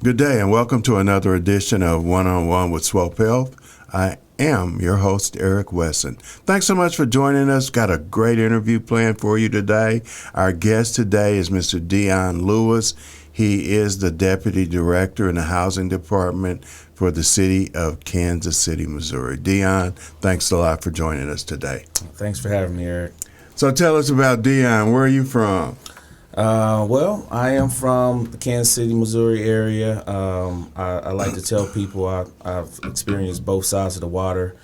Good day and welcome to another edition of One-on-One with Swope Health. I am your host, Eric Wesson. Thanks so much for joining us. Got a great interview planned for you today. Our guest today is Mr. Dion Lewis. He is the Deputy Director in the Housing Department for the City of Kansas City, Missouri. Dion, thanks a lot for joining us today. Thanks for having me, Eric. So tell us about Dion. Where are you from? Well, I am from the Kansas City, Missouri area. I like to tell people I've experienced both sides of the water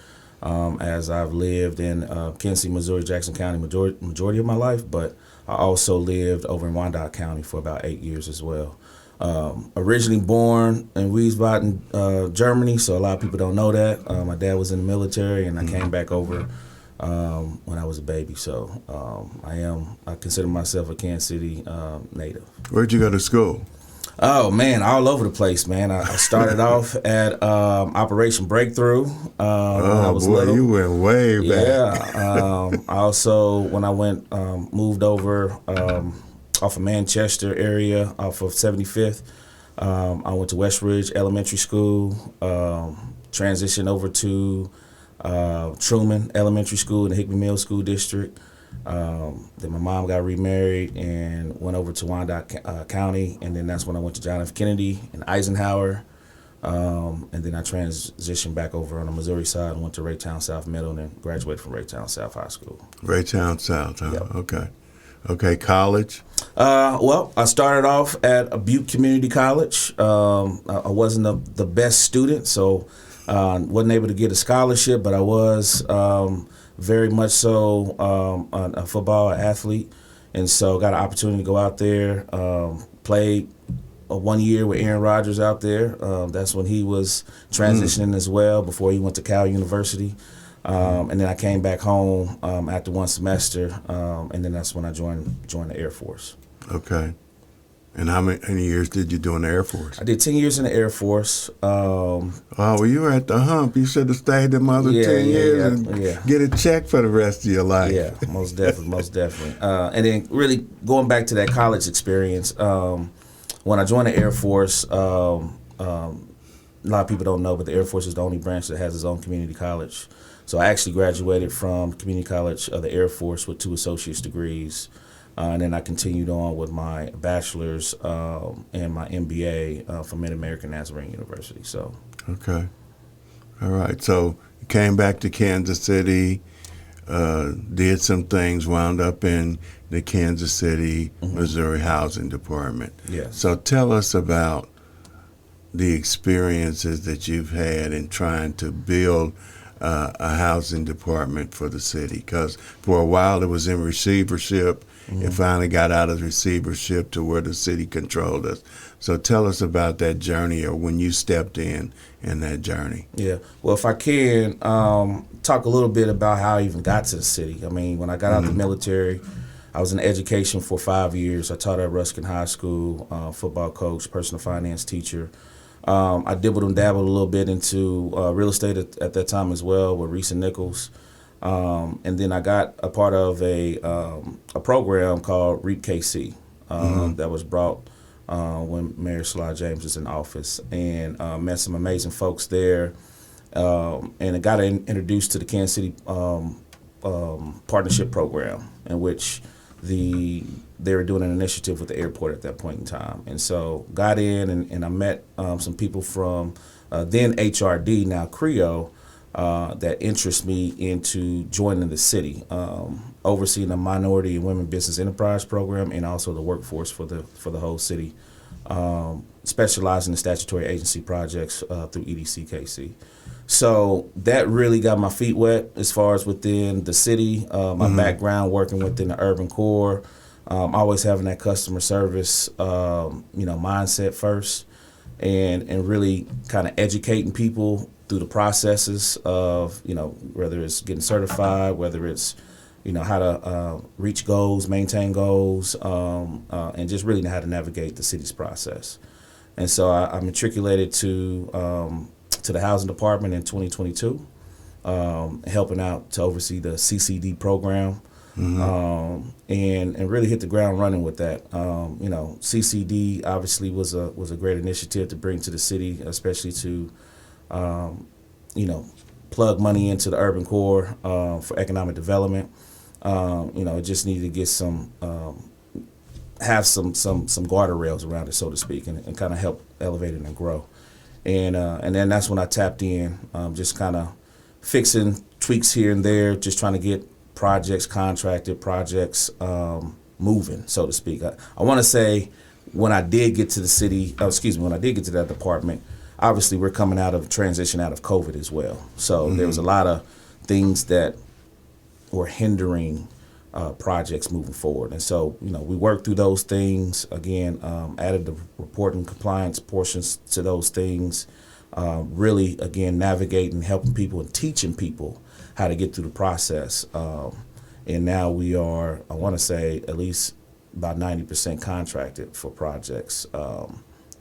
as I've lived in Kansas City, Missouri, Jackson County majority of my life, but I also lived over in Wyandotte County for about 8 years as well. Originally born in Wiesbaden, Germany, so a lot of people don't know that. My dad was in the military, and I came back over when I was a baby. So I consider myself a Kansas City native. Where'd you go to school? Oh man, all over the place, man. I started off at Operation Breakthrough. When I was little. You went way back. Yeah. I also, when I moved over off of Manchester area, off of 75th, I went to West Ridge Elementary School, transitioned over to Truman Elementary School in the Hickman Mills School District. Then my mom got remarried and went over to Wyandotte County, and then that's when I went to John F. Kennedy and Eisenhower. And then I transitioned back over on the Missouri side and went to Raytown South Middle and then graduated from Raytown South High School. Raytown South, huh? Yep. Okay, college? Well, I started off at Butte Community College. I wasn't the best student, so wasn't able to get a scholarship, but I was very much so a football athlete, and so got an opportunity to go out there, played 1 year with Aaron Rodgers out there. That's when he was transitioning as well before he went to Cal University. And then I came back home after one semester, and then that's when I joined the Air Force. Okay. And how many years did you do in the Air Force? I did 10 years in the Air Force. Well, you were at the hump. You should have stayed them other 10 years and get a check for the rest of your life. Yeah, most definitely. And then really going back to that college experience, when I joined the Air Force, a lot of people don't know, but the Air Force is the only branch that has its own community college. So I actually graduated from Community College of the Air Force with 2 associate's degrees. And then I continued on with my bachelor's and my MBA from Mid-American Nazarene University. So. Okay. All right. So you came back to Kansas City, did some things, wound up in the Kansas City, Missouri Housing Department. Yes. So tell us about the experiences that you've had in trying to build a housing department for the city, because for a while it was in receivership. It finally got out of receivership to where the city controlled us. So tell us about that journey, or when you stepped in that journey. Yeah. Well, if I can talk a little bit about how I even got to the city. I mean, when I got out the military, I was in education for 5 years. I taught at Ruskin High School, football coach, personal finance teacher. I dibbled and dabbled a little bit into real estate at that time as well with Reese and Nichols. And then I got a part of a program called REAP KC that was brought when Mayor Sly James was in office, and met some amazing folks there. And I got introduced to the Kansas City Partnership Program, in which they were doing an initiative with the airport at that point in time. And so got in, and I met some people from then HRD, now CREO, that interested me into joining the city, overseeing the Minority and Women Business Enterprise Program, and also the workforce for the whole city, specializing in statutory agency projects through EDCKC. So that really got my feet wet as far as within the city. My background working within the urban core, always having that customer service, mindset first, and really kind of educating people through the processes of, whether it's getting certified, whether it's, how to reach goals, maintain goals, and just really know how to navigate the city's process. And so I matriculated to the housing department in 2022, helping out to oversee the CCD program. and really hit the ground running with that. CCD obviously was a great initiative to bring to the city, especially to plug money into the urban core for economic development. It just needed to get have some guardrails around it, so to speak, and kind of help elevate it and grow. And then that's when I tapped in, just kind of fixing tweaks here and there, just trying to get projects contracted, projects moving, so to speak. I want to say when I did get to the city, when I did get to that department, obviously we're coming out of transition out of COVID as well. So there was a lot of things that were hindering projects moving forward. And so, we worked through those things, again, added the reporting compliance portions to those things, really, again, navigating, helping people and teaching people how to get through the process. And now we are, I want to say, at least about 90% contracted for projects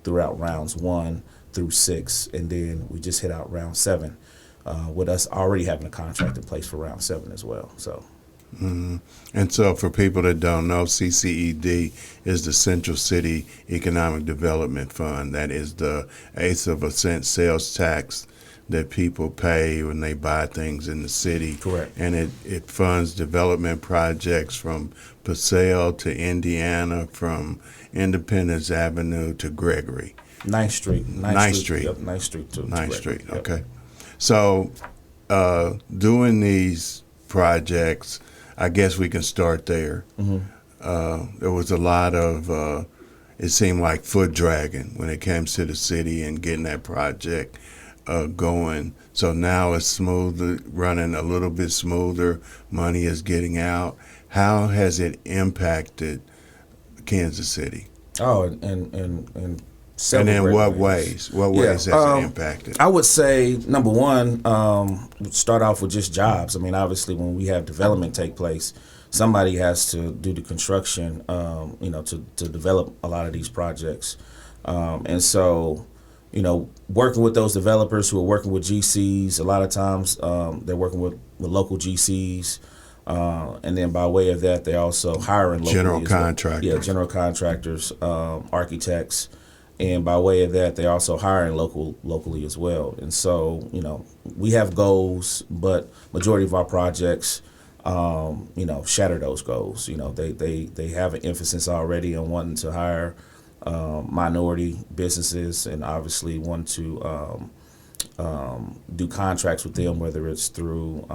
throughout rounds 1 through 6. And then we just hit out round 7 with us already having a contract in place for round 7 as well. So. And so for people that don't know, CCED is the Central City Economic Development Fund. That is the eighth of a cent sales tax that people pay when they buy things in the city. Correct. And it funds development projects from Paseo to Indiana, from Independence Avenue to Gregory. 9th Street. Ninth Street. Yep, 9th Street to 9th Street, Yep. okay. So doing these projects, I guess we can start there. There was a lot of, it seemed like foot dragging when it comes to the city and getting that project going. So now it's running a little bit smoother. Money is getting out. How has it impacted Kansas City? Oh, and And several in what ways. ways? What ways has it impacted? I would say, number one, start off with just jobs. I mean, obviously, when we have development take place, somebody has to do the construction, to develop a lot of these projects. And so, working with those developers who are working with GCs, a lot of times they're working with local GCs. And then by way of that, they're also hiring locally. General contractors. Yeah, general contractors, architects. And by way of that, they're also hiring locally as well. And so, we have goals, but majority of our projects, shatter those goals. They have an emphasis already on wanting to hire minority businesses, and obviously want to do contracts with them, whether it's through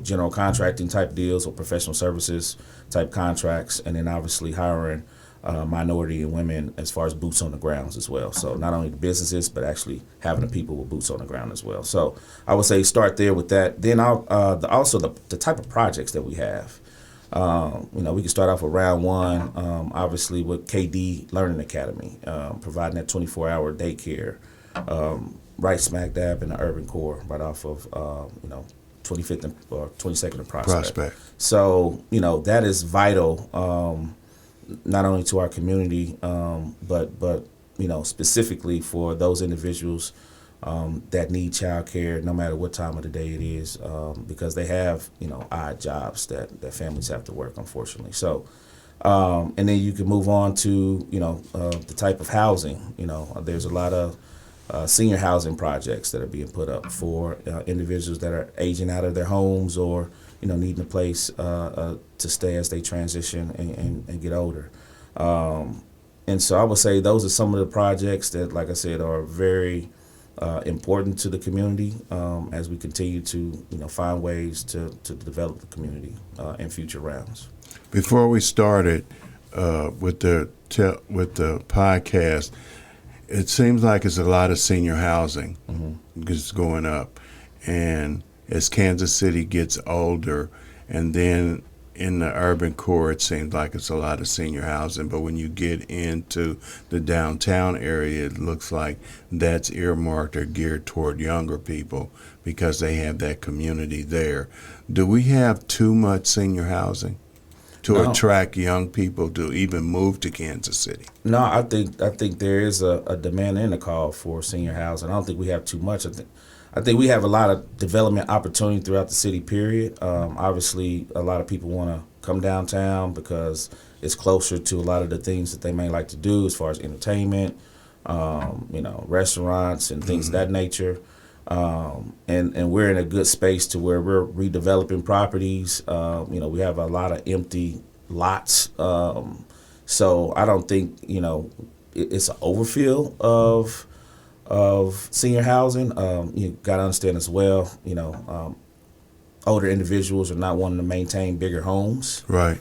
general contracting type deals or professional services type contracts, and then obviously hiring minority and women as far as boots on the grounds as well. So not only the businesses, but actually having the people with boots on the ground as well. So I would say start there with that. Then also the type of projects that we have. We can start off with round 1, obviously with KD Learning Academy, providing that 24-hour daycare, right smack dab in the urban core, right off of 25th or 22nd and Prospect. So that is vital. Not only to our community, but specifically for those individuals that need childcare, no matter what time of the day it is, because they have odd jobs that families have to work, unfortunately. So, and then you can move on to the type of housing. There's a lot of senior housing projects that are being put up for individuals that are aging out of their homes or needing a place to stay as they transition and get older. And so I would say those are some of the projects that, like I said, are very important to the community as we continue to find ways to develop the community in future rounds. Before we started with the podcast, it seems like it's a lot of senior housing is going up, and as Kansas City gets older, and then in the urban core, it seems like it's a lot of senior housing. But when you get into the downtown area, it looks like that's earmarked or geared toward younger people because they have that community there. Do we have too much senior housing to attract young people to even move to Kansas City? No, I think there is a demand and a call for senior housing. I don't think we have too much. I think we have a lot of development opportunity throughout the city, period. Obviously, a lot of people want to come downtown because it's closer to a lot of the things that they may like to do as far as entertainment, restaurants and things of that nature. And we're in a good space to where we're redeveloping properties. We have a lot of empty lots. So I don't think, it's an overfill of senior housing. You got to understand as well, older individuals are not wanting to maintain bigger homes. Right.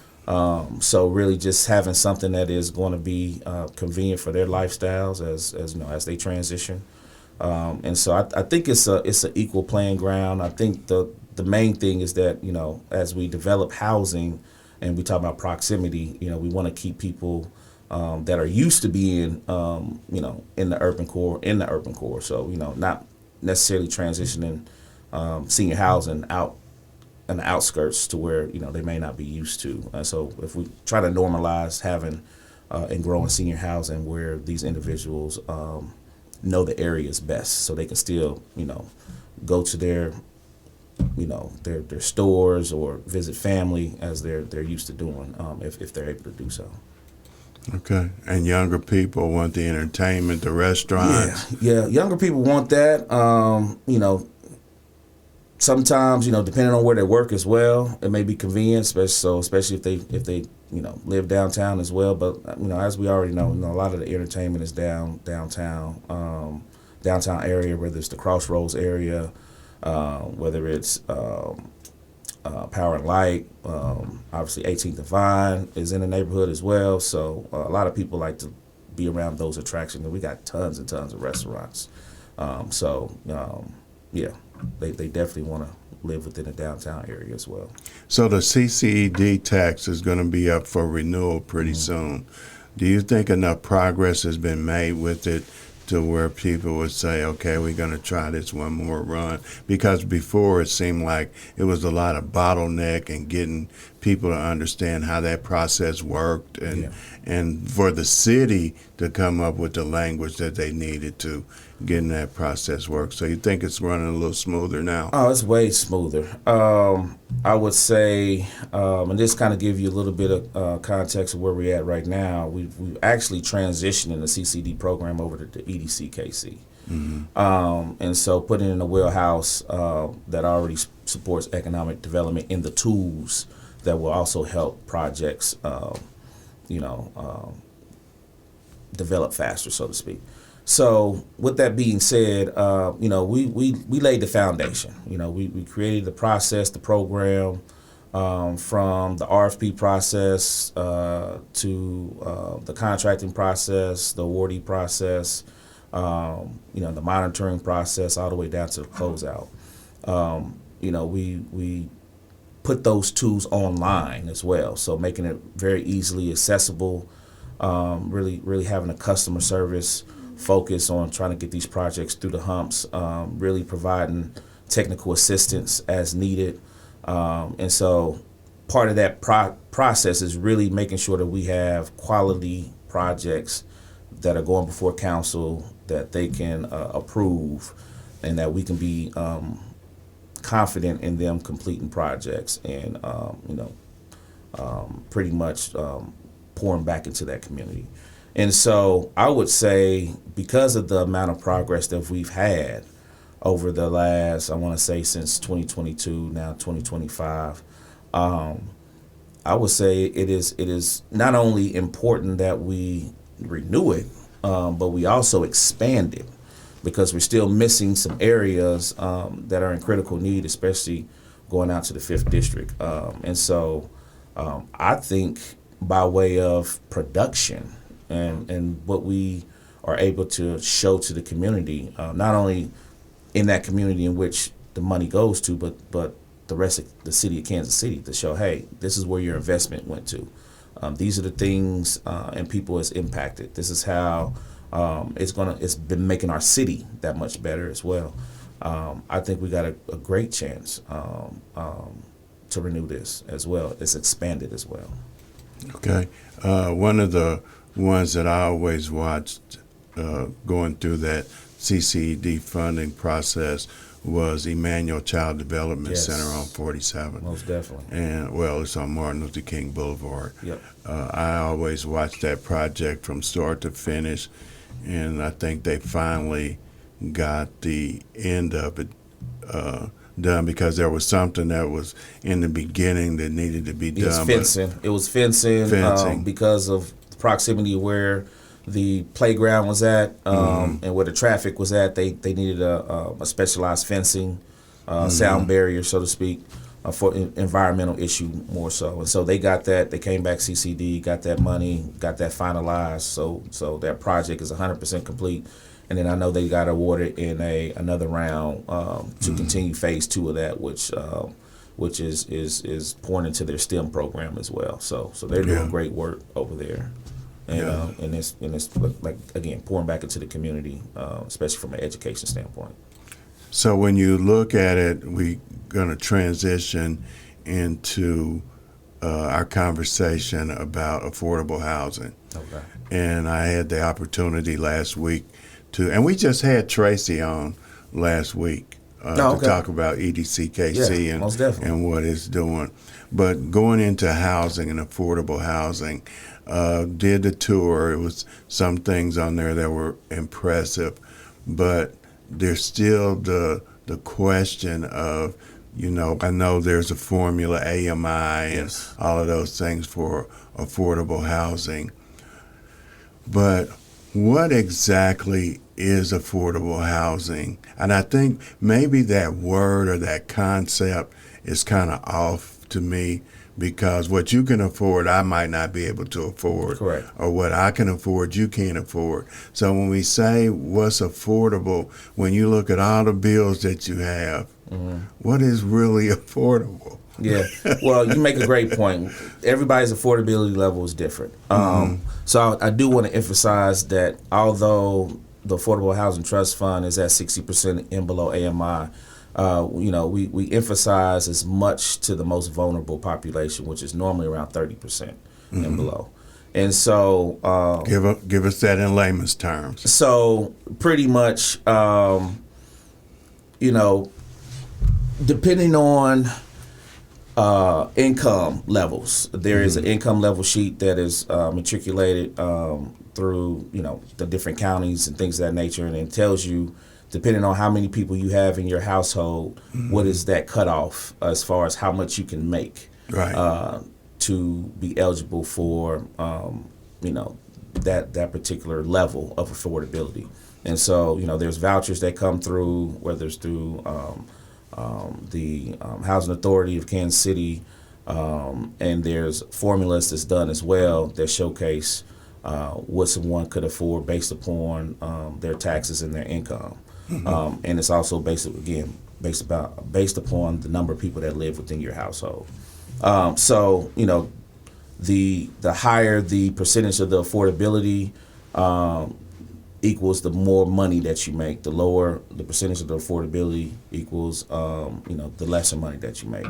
So really just having something that is going to be convenient for their lifestyles as they transition. And so I think it's an equal playing ground. I think the main thing is that, as we develop housing and we talk about proximity, we want to keep people that are used to being, in the urban core. So, not necessarily transitioning senior housing out in the outskirts to where, they may not be used to. So if we try to normalize having and growing senior housing where these individuals know the areas best so they can still, go to their stores or visit family as they're used to doing if they're able to do so. Okay. And younger people want the entertainment, the restaurants. Yeah. Younger people want that. Sometimes, depending on where they work as well, it may be convenient, especially if they live downtown as well. But as we already know, a lot of the entertainment is downtown area, whether it's the Crossroads area, whether it's Power and Light. Obviously, 18th and Vine is in the neighborhood as well. So a lot of people like to be around those attractions, and we got tons and tons of restaurants. They definitely want to live within the downtown area as well. So the CCED tax is going to be up for renewal pretty soon. Do you think enough progress has been made with it to where people would say, okay, we're going to try this one more run? Because before it seemed like it was a lot of bottleneck and getting people to understand how that process worked and for the city to come up with the language that they needed to getting that process work. So you think it's running a little smoother now? Oh, it's way smoother. I would say, and this kind of give you a little bit of context of where we're at right now. We've actually transitioning the CCD program over to the EDC KC. Mm-hmm. And so putting in a wheelhouse that already supports economic development in the tools that will also help projects, develop faster, so to speak. So with that being said, we laid the foundation. We created the process, the program, from the RFP process to the contracting process, the awardee process, the monitoring process, all the way down to the closeout. We put those tools online as well, so making it very easily accessible. Really having a customer service focus on trying to get these projects through the humps, really providing technical assistance as needed. And so part of that process is really making sure that we have quality projects that are going before council that they can approve and that we can be confident in them completing projects and, pretty much pouring back into that community. And so I would say because of the amount of progress that we've had over the last, I want to say since 2022, now 2025, I would say it is not only important that we renew it, but we also expand it because we're still missing some areas that are in critical need, especially going out to the 5th District. And so I think by way of production, and what we are able to show to the community, not only in that community in which the money goes to, but the rest of the city of Kansas City to show, hey, this is where your investment went to. These are the things and people it's impacted. This is how it's been making our city that much better as well. I think we got a great chance to renew this as well. It's expanded as well. Okay. One of the ones that I always watched going through that CCD funding process was Emmanuel Child Development Yes. Center on 47. Most definitely. And, well, it's on Martin Luther King Boulevard. Yep. I always watch that project from start to finish, and I think they finally got the end of it done, because there was something that was in the beginning that needed to be done. It was fencing. Because of the proximity where the playground was at, and where the traffic was at. They needed a specialized fencing, sound barrier, so to speak, for environmental issue more so. And so they got that. They came back CCD, got that money, got that finalized. So that project is 100% complete. And then I know they got awarded in another round to continue phase 2 of that, which is pouring into their STEM program as well. So they're doing great work over there. And it's like, again, pouring back into the community, especially from an education standpoint. So when you look at it, we're going to transition into our conversation about affordable housing. Okay. And I had the opportunity last week and we just had Tracy on last week to talk about EDCKC most definitely. and what it's doing. But going into housing and affordable housing, did the tour. It was some things on there that were impressive, but there's still the question of, I know there's a formula, AMI, and all of those things for affordable housing. But what exactly is affordable housing? And I think maybe that word or that concept is kind of off to me, because what you can afford, I might not be able to afford. Correct. Or what I can afford, you can't afford. So when we say what's affordable, when you look at all the bills that you have, what is really affordable? Yeah, well, you make a great point. Everybody's affordability level is different. So I do want to emphasize that although the Affordable Housing Trust Fund is at 60% and below AMI, we emphasize as much to the most vulnerable population, which is normally around 30% and below. And so give us that in layman's terms. So pretty much, depending on income levels, there is an income level sheet that is matriculated through the different counties and things of that nature, and it tells you, depending on how many people you have in your household, what is that cutoff as far as how much you can make to be eligible for that particular level of affordability. And so there's vouchers that come through, whether it's through the Housing Authority of Kansas City, and there's formulas that's done as well that showcase what someone could afford based upon their taxes and their income. And it's also based upon the number of people that live within your household. So the higher the percentage of the affordability equals the more money that you make. The lower the percentage of the affordability equals the lesser money that you make.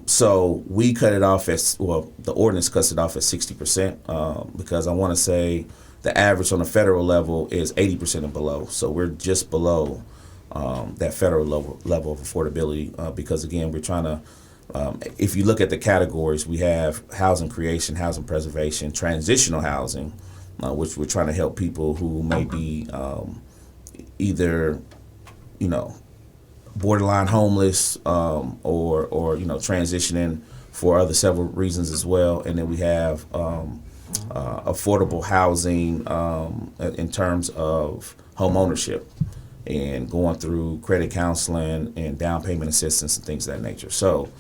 So we cut it off the ordinance cuts it off at 60%, because I want to say the average on the federal level is 80% and below. So we're just below that federal level of affordability, because again, we're trying to, if you look at the categories, we have housing creation, housing preservation, transitional housing, which we're trying to help people who may be either, borderline homeless, or transitioning for other several reasons as well. And then we have affordable housing in terms of home ownership and going through credit counseling and down payment assistance and things of that nature. So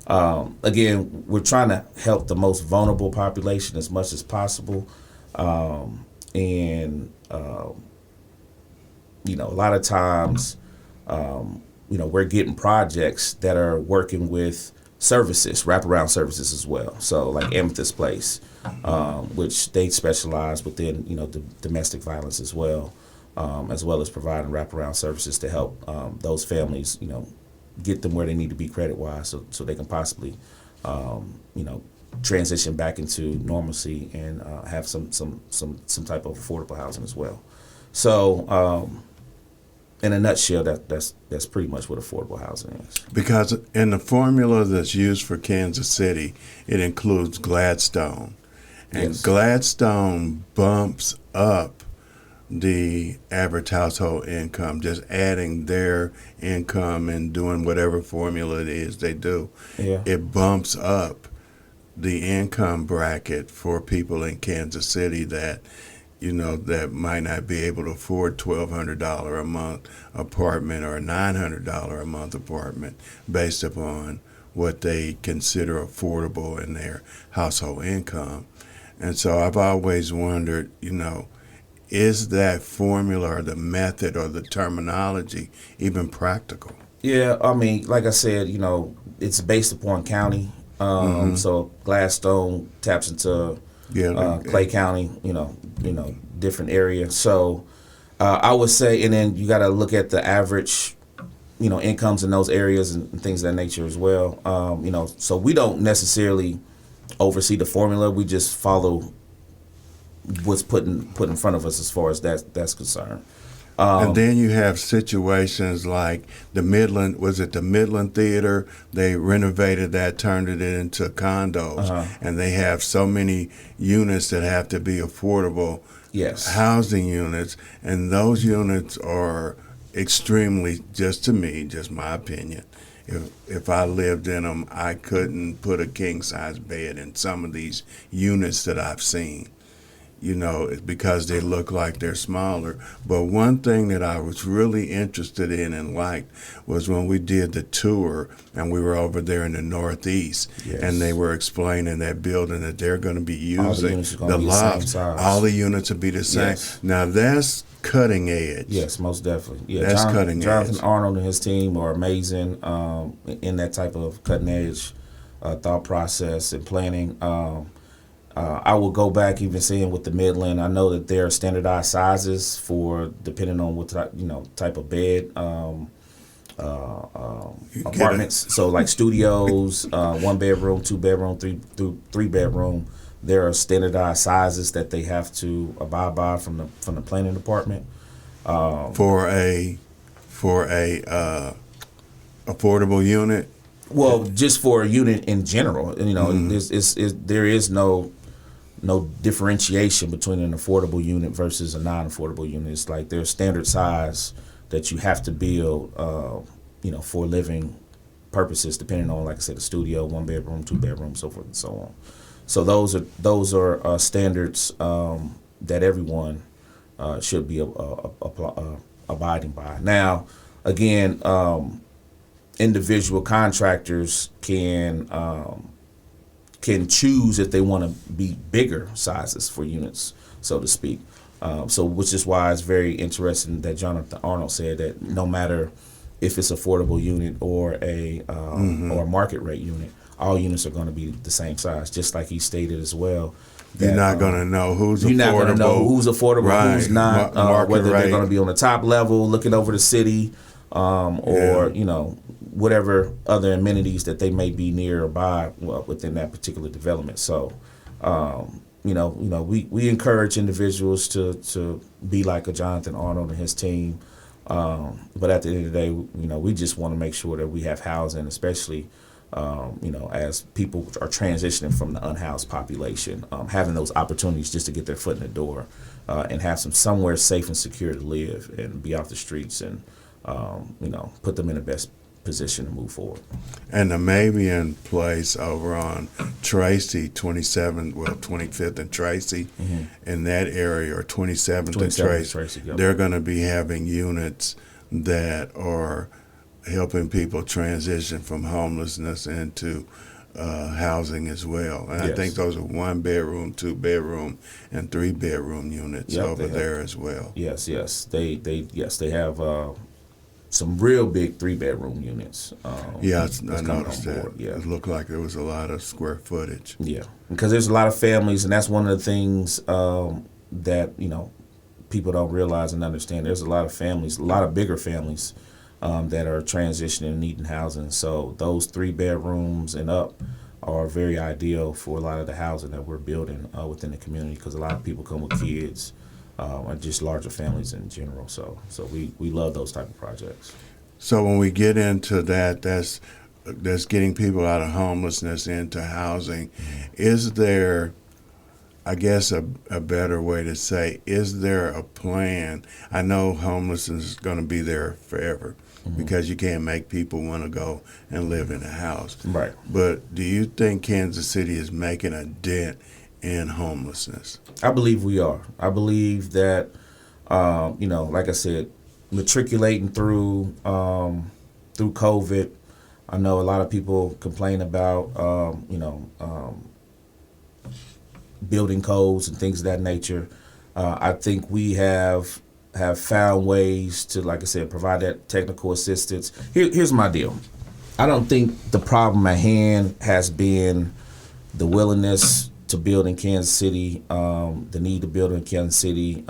again, we're trying to help the most vulnerable population as much as possible. And a lot of times, we're getting projects that are working with services, wraparound services as well. So like Amethyst Place, which they specialize within, the domestic violence as well as providing wraparound services to help those families, get them where they need to be credit-wise, so they can possibly, transition back into normalcy and have some type of affordable housing as well. So in a nutshell, that's pretty much what affordable housing is. Because in the formula that's used for Kansas City, it includes Gladstone. And Yes. Gladstone bumps up the average household income, just adding their income and doing whatever formula it is they do. Yeah. It bumps up the income bracket for people in Kansas City that, that might not be able to afford $1,200 a month apartment or a $900 a month apartment based upon what they consider affordable in their household income. And so I've always wondered, is that formula or the method or the terminology even practical? Yeah, I mean, like I said, it's based upon county. So Gladstone taps into Clay County, different area. So I would say, and then you got to look at the average, incomes in those areas and things of that nature as well. So we don't necessarily oversee the formula. We just follow what's put in front of us as far as that's concerned. And then you have situations like the Midland Theater? They renovated that, turned it into condos, and they have so many units that have to be affordable housing units, and those units are extremely, just to me, just my opinion, if I lived in them, I couldn't put a king-size bed in some of these units that I've seen. It's because they look like they're smaller. But one thing that I was really interested in and liked was when we did the tour and we were over there in the Northeast, and they were explaining that building that they're going to be using the lofts. All the units will be the same. Yes. Now that's cutting edge. Yes, most definitely. Yeah, that's cutting edge. Jonathan Arnold and his team are amazing in that type of cutting edge thought process and planning. I will go back even seeing with the Midland. I know that there are standardized sizes for depending on what type of bed apartments. So like studios, 1 bedroom, 2 bedroom, 3 bedroom. There are standardized sizes that they have to abide by from the planning department. For a affordable unit. Well, just for a unit in general, there is no differentiation between an affordable unit versus a non-affordable unit. It's like there's standard size that you have to build, for living purposes, depending on, like I said, a studio, 1 bedroom, 2 bedroom, so forth and so on. So those are standards that everyone should be abiding by. Now, again, individual contractors can choose if they want to be bigger sizes for units, so to speak. So which is why it's very interesting that Jonathan Arnold said that no matter if it's affordable unit or a market rate unit, all units are going to be the same size, just like he stated as well. You're not going to know who's affordable. You're not going to know who's affordable, right, who's not, whether they're going to be on the top level looking over the city, or whatever other amenities that they may be nearby within that particular development. So, we encourage individuals to be like a Jonathan Arnold and his team. But at the end of the day, we just want to make sure that we have housing, especially, as people are transitioning from the unhoused population, having those opportunities just to get their foot in the door, and have somewhere safe and secure to live and be off the streets and, put them in the best position to move forward. And the Mavian place over on Tracy, 25th and Tracy, in that area, or 27th and Tracy, yep. They're going to be having units that are helping people transition from homelessness into housing as well. And yes. I think those are 1 bedroom, 2 bedroom, and 3 bedroom units over there as well. Yes. They have some real big 3 bedroom units. I noticed that. Yeah. It looked like there was a lot of square footage. Yeah, because there's a lot of families, and that's one of the things that people don't realize and understand. There's a lot of families, a lot of bigger families that are transitioning and needing housing. So those 3 bedrooms and up are very ideal for a lot of the housing that we're building within the community, because a lot of people come with kids. and just larger families in general. So we love those type of projects. So when we get into that, that's getting people out of homelessness into housing. Is there, I guess, a better way to say, is there a plan? I know homelessness is going to be there forever because you can't make people want to go and live in a house. Right. But do you think Kansas City is making a dent in homelessness? I believe we are. I believe that, like I said, matriculating through COVID. I know a lot of people complain about, building codes and things of that nature. I think we have found ways to, like I said, provide that technical assistance. Here's my deal. I don't think the problem at hand has been the willingness to build in Kansas City, the need to build in Kansas City,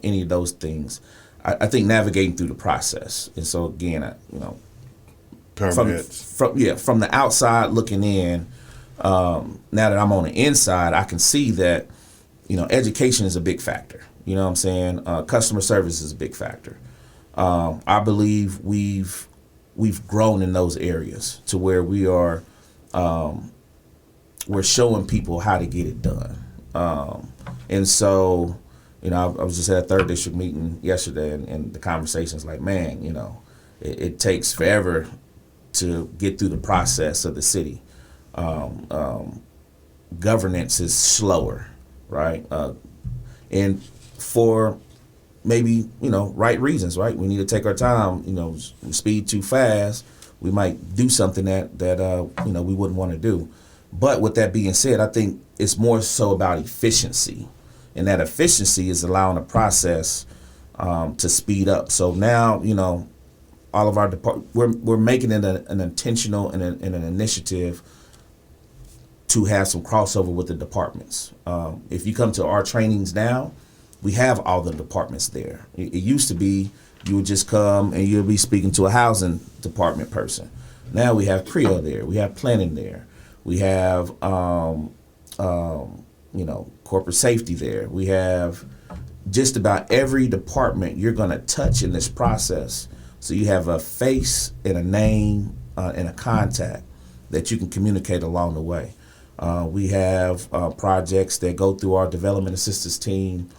any of those things. I think navigating through the process. And so again, Permits. From the outside looking in, now that I'm on the inside, I can see that, education is a big factor. You know what I'm saying? Customer service is a big factor. I believe we've grown in those areas to where we are, we're showing people how to get it done. And so, I was just at a 3rd District meeting yesterday, and the conversation's like, man, it takes forever to get through the process of the city. Governance is slower, right? And for maybe, right reasons, right? We need to take our time. We speed too fast, we might do something that we wouldn't want to do. But with that being said, I think it's more so about efficiency, and that efficiency is allowing the process to speed up. So now, all of our we're making it an intentional and an initiative to have some crossover with the departments. If you come to our trainings now, we have all the departments there. It used to be you would just come and you'll be speaking to a housing department person. Now we have CREO there, we have planning there, we have corporate safety there. We have just about every department you're going to touch in this process. So you have a face and a name and a contact that you can communicate along the way. We have projects that go through our development assistance team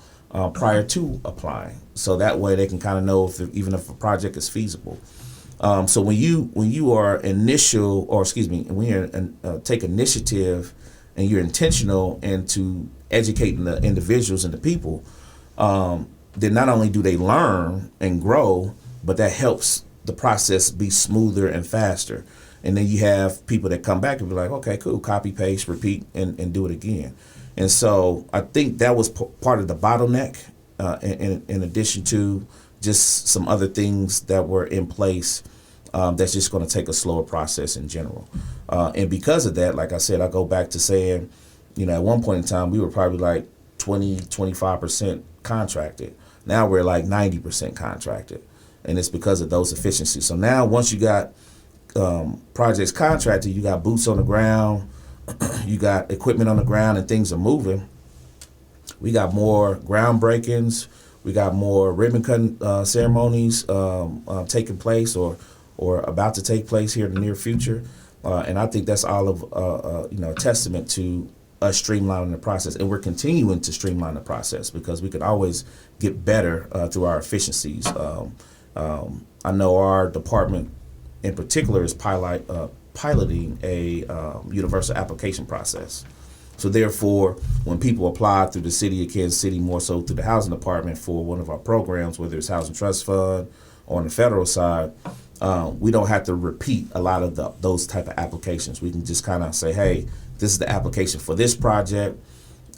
prior to applying, so that way they can kind of know even if a project is feasible. So when you are when you take initiative and you're intentional into educating the individuals and the people, then not only do they learn and grow, but that helps the process be smoother and faster. And then you have people that come back and be like, okay, cool, copy, paste, repeat, and do it again. And so I think that was part of the bottleneck, in addition to just some other things that were in place that's just going to take a slower process in general. And because of that, like I said, I go back to saying, at one point in time, we were probably like 25% contracted. Now we're like 90% contracted. And it's because of those efficiencies. So now once you got projects contracted, you got boots on the ground, you got equipment on the ground, and things are moving. We got more groundbreakings, we got more ribbon cutting ceremonies taking place or about to take place here in the near future, and I think that's all of a testament to us streamlining the process, and we're continuing to streamline the process because we can always get better through our efficiencies. I know our department in particular is piloting a universal application process. So therefore, when people apply through the city of Kansas City, more so through the housing department for one of our programs, whether it's Housing Trust Fund or on the federal side, we don't have to repeat a lot of those type of applications. We can just kind of say, hey, this is the application for this project.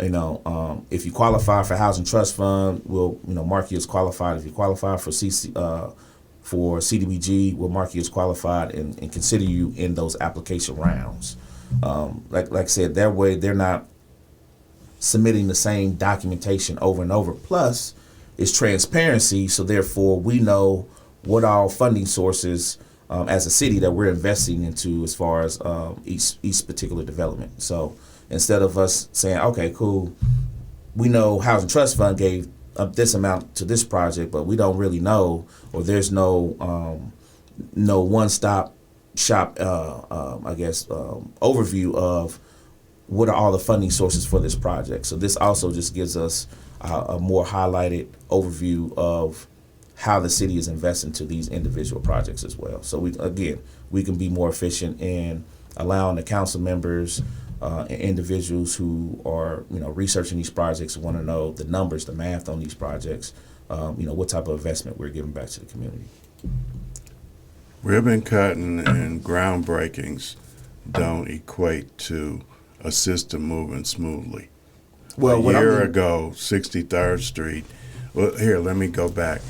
If you qualify for Housing Trust Fund, we'll mark you as qualified. If you qualify for CDBG, we'll mark you as qualified and consider you in those application rounds. Like I said, that way they're not submitting the same documentation over and over. Plus, it's transparency, so therefore we know what our funding sources as a city that we're investing into as far as each particular development. So instead of us saying, okay, cool, we know Housing Trust Fund gave this amount to this project, but we don't really know, or there's no one-stop shop, overview of what are all the funding sources for this project. So this also just gives us a more highlighted overview of how the city is investing to these individual projects as well. So we can be more efficient in allowing the council members and individuals who are researching these projects, want to know the numbers, the math on these projects, what type of investment we're giving back to the community. Ribbon cutting and groundbreakings don't equate to a system moving smoothly. Well, a year ago, 63rd Street. Well, here, let me go back.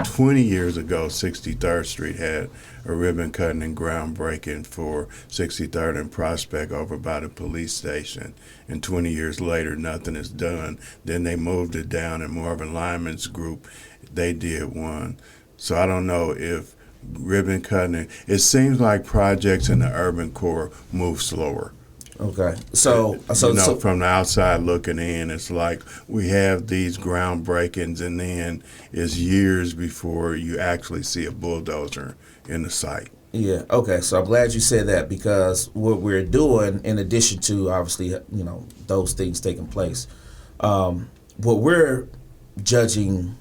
20 years ago, 63rd Street had a ribbon cutting and groundbreaking for 63rd and Prospect over by the police station. And 20 years later, nothing is done. Then they moved it down, and Marvin Lyman's group, they did one. So I don't know if ribbon cutting, it seems like projects in the urban core move slower. Okay, so from the outside looking in, it's like we have these groundbreakings, and then it's years before you actually see a bulldozer in the site. Yeah. Okay. So I'm glad you said that, because what we're doing, in addition to obviously those things taking place, what we're judging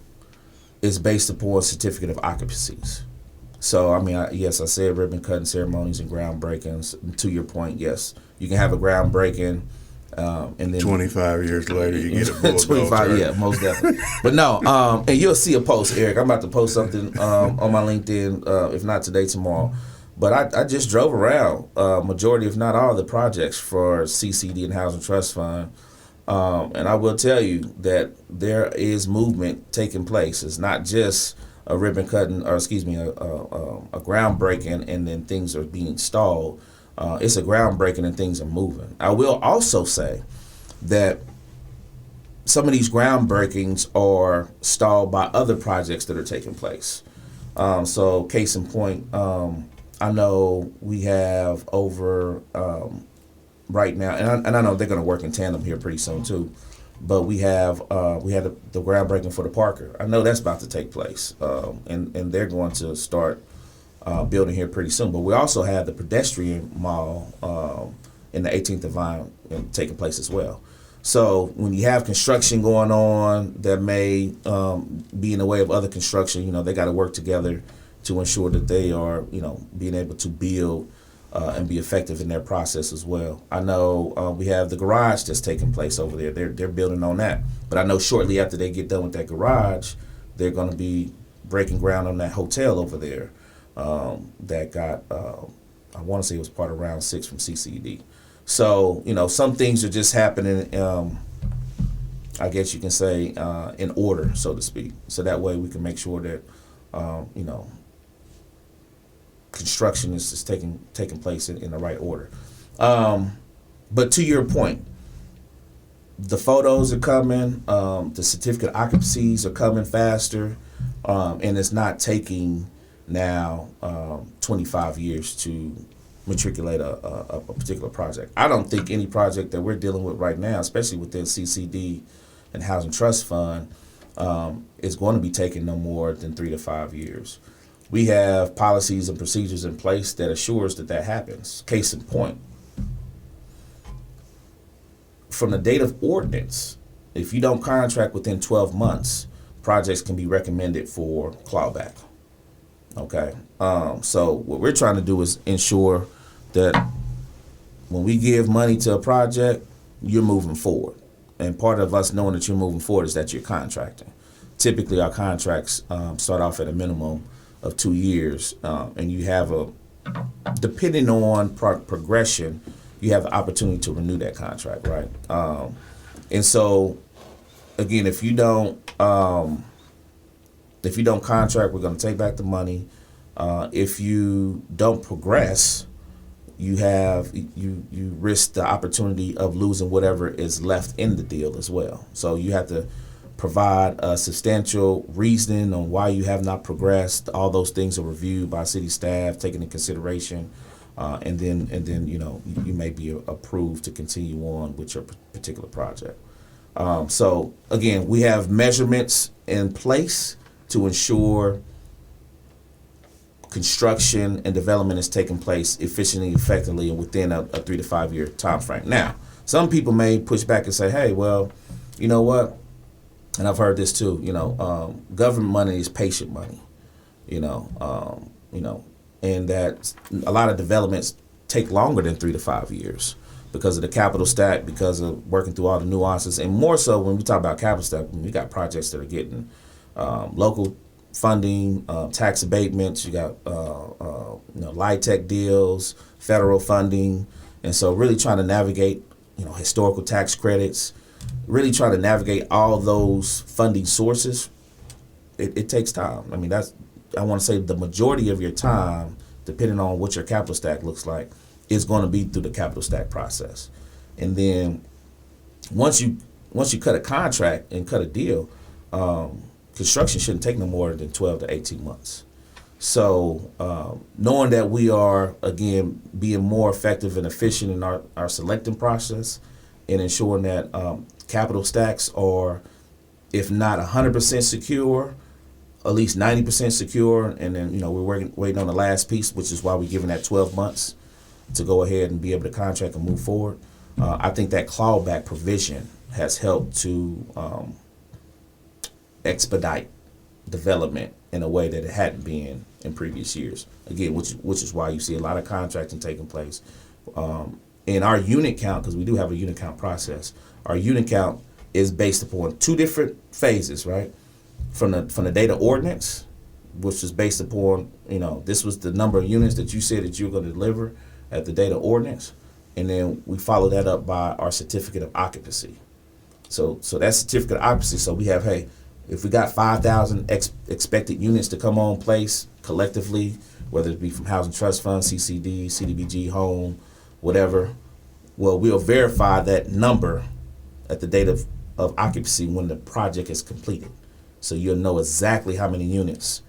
is based upon certificate of occupancies. So, I mean, I said ribbon cutting ceremonies and groundbreakings. To your point, yes, you can have a groundbreaking, and then 25 years later, you get a bulldozer. 25, yeah, most definitely. But no, and you'll see a post, Eric. I'm about to post something on my LinkedIn, if not today, tomorrow. But I just drove around majority, if not all, the projects for CCD and Housing Trust Fund. And I will tell you that there is movement taking place. It's not just a ribbon cutting, or a groundbreaking, and then things are being installed. It's a groundbreaking and things are moving. I will also say that some of these groundbreakings are stalled by other projects that are taking place. So case in point, I know we have over right now, and I know they're going to work in tandem here pretty soon too. But we had the groundbreaking for the Parker. I know that's about to take place, and they're going to start building here pretty soon. But we also have the pedestrian mall in the 18th and Vine taking place as well. So when you have construction going on that may be in the way of other construction, they got to work together to ensure that they are, being able to build and be effective in their process as well. I know we have the garage that's taking place over there. They're building on that. But I know shortly after they get done with that garage, they're going to be breaking ground on that hotel over there that got, I want to say it was part of round 6 from CCD. So, some things are just happening, I guess you can say, in order, so to speak. So that way we can make sure that, construction is just taking place in the right order. But to your point, the photos are coming, the certificate occupancies are coming faster, and it's not taking now 25 years to matriculate a particular project. I don't think any project that we're dealing with right now, especially within CCD and Housing Trust Fund, is going to be taking no more than 3 to 5 years. We have policies and procedures in place that assures that happens. Case in point, from the date of ordinance, if you don't contract within 12 months, projects can be recommended for clawback. Okay, so what we're trying to do is ensure that when we give money to a project, you're moving forward. And part of us knowing that you're moving forward is that you're contracting. Typically, our contracts start off at a minimum of 2 years, and you have depending on progression, you have the opportunity to renew that contract, right? And so, again, if you don't contract, we're going to take back the money. If you don't progress, you risk the opportunity of losing whatever is left in the deal as well. So you have to provide a substantial reasoning on why you have not progressed. All those things are reviewed by city staff, taken into consideration, and then you may be approved to continue on with your particular project. So again, we have measurements in place to ensure construction and development is taking place efficiently, effectively, and within a 3 to 5 year time frame. Now, some people may push back and say, "Hey, well, you know what?" And I've heard this too. Government money is patient money. And that a lot of developments take longer than 3 to 5 years because of the capital stack, because of working through all the nuances, and more so when we talk about capital stack, we got projects that are getting local funding, tax abatements. You got LIHTC deals, federal funding, and so really trying to navigate historical tax credits, really trying to navigate all those funding sources. It takes time. I mean, I want to say the majority of your time, depending on what your capital stack looks like, is going to be through the capital stack process. And then once you cut a contract and cut a deal, construction shouldn't take no more than 12 to 18 months. So knowing that we are, again, being more effective and efficient in our selecting process and ensuring that capital stacks are, if not 100% secure, at least 90% secure, and then we're waiting on the last piece, which is why we're giving that 12 months to go ahead and be able to contract and move forward. I think that clawback provision has helped to expedite development in a way that it hadn't been in previous years. Again, which is why you see a lot of contracting taking place. In our unit count, because we do have a unit count process, our unit count is based upon two different phases, right? From the data ordinance, which is based upon, this was the number of units that you said that you were going to deliver at the data ordinance. And then we follow that up by our certificate of occupancy. So that certificate of occupancy, so we have, hey, if we got 5,000 expected units to come on place collectively, whether it be from Housing Trust Fund, CCD, CDBG, home, whatever, well, we'll verify that number at the date of occupancy when the project is completed. So you'll know exactly how many units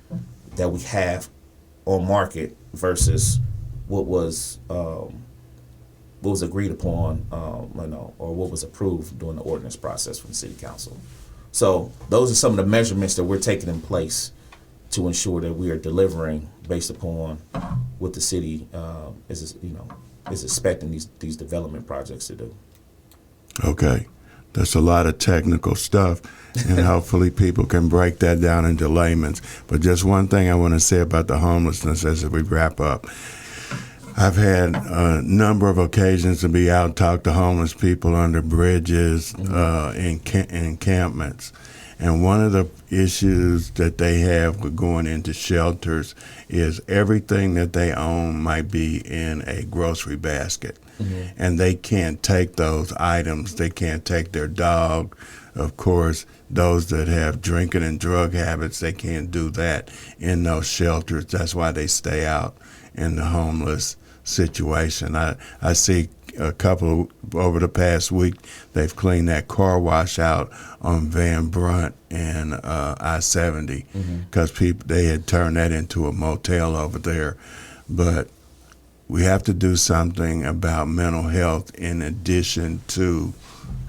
that we have on market versus what was agreed upon, or what was approved during the ordinance process from the city council. So those are some of the measurements that we're taking in place to ensure that we are delivering based upon what the city is expecting these development projects to do. Okay. That's a lot of technical stuff, and hopefully people can break that down into layman's. But just one thing I want to say about the homelessness as we wrap up. I've had a number of occasions to be out and talk to homeless people under bridges, in encampments. And one of the issues that they have with going into shelters is everything that they own might be in a grocery basket. Mm-hmm. And they can't take those items. They can't take their dog. Of course, those that have drinking and drug habits, they can't do that in those shelters. That's why they stay out in the homeless situation. I see a couple over the past week, they've cleaned that car wash out on Van Brunt and I-70 because they had turned that into a motel over there. But we have to do something about mental health in addition to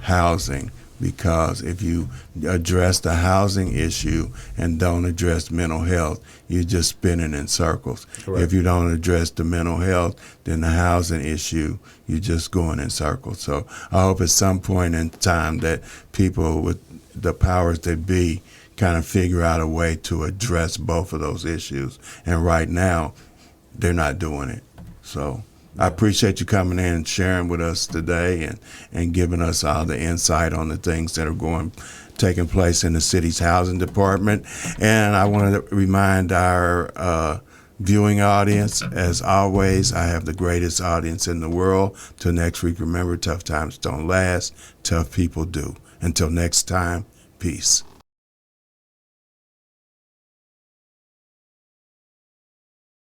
housing, because if you address the housing issue and don't address mental health, you're just spinning in circles. Correct. If you don't address the mental health, then the housing issue, you're just going in circles. So I hope at some point in time that people with the powers that be kind of figure out a way to address both of those issues. And right now, they're not doing it. So I appreciate you coming in and sharing with us today and giving us all the insight on the things that are taking place in the city's housing department. And I want to remind our viewing audience, as always, I have the greatest audience in the world. Till next week, remember, tough times don't last, tough people do. Until next time, peace.